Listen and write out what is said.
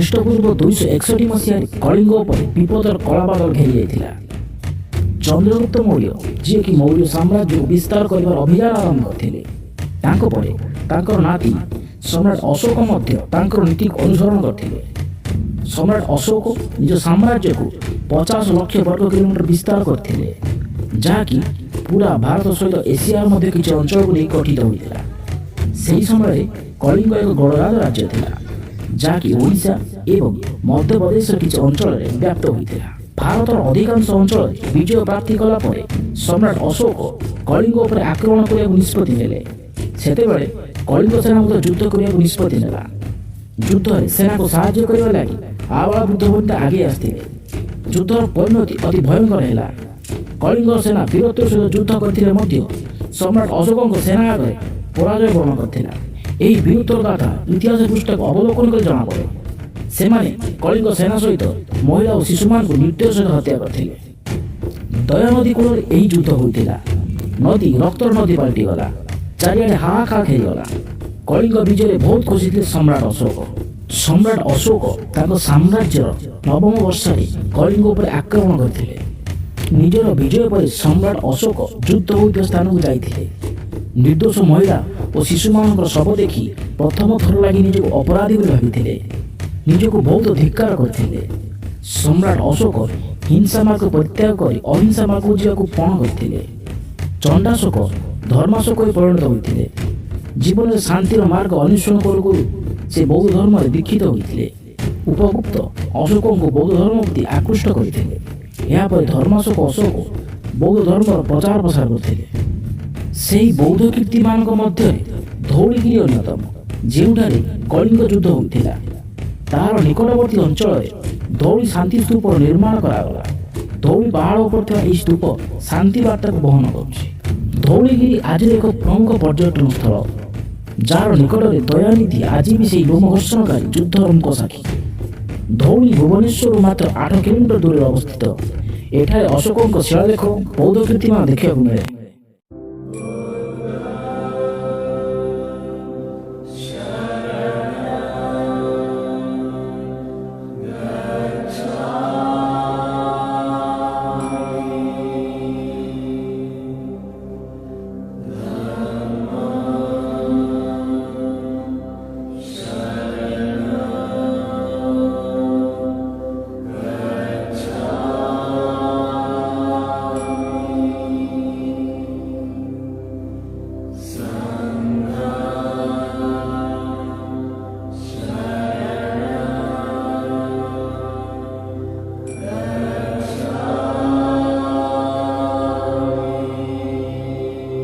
ଖ୍ରୀଷ୍ଟପୂର୍ବ 261 ମସିହାରେ କଳିଙ୍ଗ ଉପରେ ବିପଦର କଳାବାଦଲ ଘେରି ଯାଇଥିଲା। ଚନ୍ଦ୍ରଗୁପ୍ତ ମୌର୍ଯ୍ୟ, ଯିଏକି ମୌର୍ଯ୍ୟ ସାମ୍ରାଜ୍ୟକୁ ବିସ୍ତାର କରିବାର ଅଭିଯାନ ଆରମ୍ଭ କରିଥିଲେ, ତାଙ୍କ ପରେ ତାଙ୍କର ନାତି ସମ୍ରାଟ ଅଶୋକ ମଧ୍ୟ ତାଙ୍କର ନୀତିକୁ ଅନୁସରଣ କରିଥିଲେ। ସମ୍ରାଟ ଅଶୋକ ନିଜ ସାମ୍ରାଜ୍ୟକୁ 50 ଲକ୍ଷ ବର୍ଗ କିଲୋମିଟର ବିସ୍ତାର କରିଥିଲେ, ଯାହାକି ପୁରା ଭାରତ ସହିତ ଏସିଆର ମଧ୍ୟ କିଛି ଅଞ୍ଚଳକୁ ନେଇ ଗଠିତ ହୋଇଥିଲା। ସେହି ସମୟରେ କଳିଙ୍ଗ ଏକ ଗଣରାଜ ରାଜ୍ୟ ଥିଲା, ଯାହାକି ଓଡ଼ିଶା ଏବଂ ମଧ୍ୟପ୍ରଦେଶର କିଛି ଅଞ୍ଚଳରେ ବ୍ୟାପ୍ତ ହୋଇଥିଲା। ଭାରତର ଅଧିକାଂଶ ଅଞ୍ଚଳରେ ବିଜୟ ପ୍ରାପ୍ତି କଲା ପରେ ସମ୍ରାଟ ଅଶୋକ କଳିଙ୍ଗ ଉପରେ ଆକ୍ରମଣ କରିବାକୁ ନିଷ୍ପତ୍ତି ନେଲେ। ସେତେବେଳେ କଳିଙ୍ଗ ସେନା ମଧ୍ୟ ଯୁଦ୍ଧ କରିବାକୁ ନିଷ୍ପତ୍ତି ନେଲା। ଯୁଦ୍ଧରେ ସେନାକୁ ସାହାଯ୍ୟ କରିବା ଲାଗି ଆବାଳ ବୃଦ୍ଧ ବନିତା ଆଗେଇ ଆସିଥିଲେ। ଯୁଦ୍ଧର ପରିଣତି ଅତି ଭୟଙ୍କର ହେଲା। କଳିଙ୍ଗ ସେନା ବୀରତ୍ୱର ସହିତ ଯୁଦ୍ଧ କରିଥିଲେ ମଧ୍ୟ ସମ୍ରାଟ ଅଶୋକଙ୍କ ସେନା ଆଗରେ ପରାଜୟ ବରଣ କରିଥିଲା। ଏହି ବୀରତ୍ୱର ଗାଥା ଇତିହାସ ପୃଷ୍ଠାକୁ ଅବଲୋକନ କରି ଜଣାପଡ଼େ। ସେମାନେ କଳିଙ୍ଗ ସେନା ସହିତ ମହିଳା ଓ ଶିଶୁମାନଙ୍କୁ ନିର୍ଦ୍ଦୟ ସହିତ ହତ୍ୟା କରିଥିଲେ। ଦୟା ନଦୀ କୂଳରେ ଏହି ଯୁଦ୍ଧ ହୋଇଥିଲା। ନଦୀ ରକ୍ତର ନଦୀ ପାଲଟିଗଲା। ଚାରିଆଡ଼େ ହାହାକାର ହେଇଗଲା। କଳିଙ୍ଗ ବିଜୟରେ ବହୁତ ଖୁସି ଥିଲେ ସମ୍ରାଟ ଅଶୋକ। ସମ୍ରାଟ ଅଶୋକ ତାଙ୍କ ସାମ୍ରାଜ୍ୟର 9ମ ବର୍ଷରେ କଳିଙ୍ଗ ଉପରେ ଆକ୍ରମଣ କରିଥିଲେ। ନିଜର ବିଜୟ ପରେ ସମ୍ରାଟ ଅଶୋକ ଯୁଦ୍ଧ ହୋଇଥିବା ସ୍ଥାନକୁ ଯାଇଥିଲେ। ନିର୍ଦ୍ଦୋଷ ମହିଳା ଓ ଶିଶୁମାନଙ୍କର ଶବ ଦେଖି ପ୍ରଥମ ଥର ଲାଗି ନିଜକୁ ଅପରାଧୀ ବୋଲି ଭାବିଥିଲେ। ନିଜକୁ ବହୁତ ଧିକ୍କାର କରିଥିଲେ। ସମ୍ରାଟ ଅଶୋକ ହିଂସା ମାର୍ଗ ପରିତ୍ୟାଗ କରି ଅହିଂସା ମାର୍ଗକୁ ଯିବାକୁ ପଣ କରିଥିଲେ। ଚଣ୍ଡାଶୋକ ଧର୍ମାଶୋକରେ ପରିଣତ ହୋଇଥିଲେ। ଜୀବନରେ ଶାନ୍ତିର ମାର୍ଗ ଅନ୍ୱେଷଣ କରୁ କରୁ ସେ ବୌଦ୍ଧ ଧର୍ମରେ ଦୀକ୍ଷିତ ହୋଇଥିଲେ। ଉପଗୁପ୍ତ ଅଶୋକଙ୍କୁ ବୌଦ୍ଧ ଧର୍ମ ପ୍ରତି ଆକୃଷ୍ଟ କରିଥିଲେ। ଏହାପରେ ଧର୍ମାଶୋକ ଅଶୋକ ବୌଦ୍ଧ ଧର୍ମର ପ୍ରଚାର ପ୍ରସାର କରିଥିଲେ। ସେହି ବୌଦ୍ଧ କୀର୍ତ୍ତିମାନଙ୍କ ମଧ୍ୟରେ ଧଉଳିଗିରି ଅନ୍ୟତମ, ଯେଉଁଠାରେ କଳିଙ୍ଗ ଯୁଦ୍ଧ ହୋଇଥିଲା। ତାହାର ନିକଟବର୍ତ୍ତୀ ଅଞ୍ଚଳରେ ଧଉଳି ଶାନ୍ତି ସ୍ତୂପର ନିର୍ମାଣ କରାଗଲା। ଧଉଳି ପାହାଡ଼ ଉପରେ ଥିବା ଏହି ସ୍ତୂପ ଶାନ୍ତି ବାର୍ତ୍ତାକୁ ବହନ କରୁଛି। ଧଉଳିଗିରି ଆଜିର ଏକ ପ୍ରମୁଖ ପର୍ଯ୍ୟଟନ ସ୍ଥଳ, ଯାହାର ନିକଟରେ ଦୟାନିଧି ଆଜି ବି ସେହି ଲୋମହର୍ଷଣକାରୀ ଯୁଦ୍ଧର ମୁକ ସାକ୍ଷୀ। ଧଉଳି ଭୁବନେଶ୍ୱରରୁ ମାତ୍ର 8 କିଲୋମିଟର ଦୂରରେ ଅବସ୍ଥିତ। ଏଠାରେ ଅଶୋକଙ୍କ ଶିଳାଲେଖ ବୌଦ୍ଧ କୀର୍ତ୍ତିମାନ ଦେଖିବାକୁ ମିଳେ।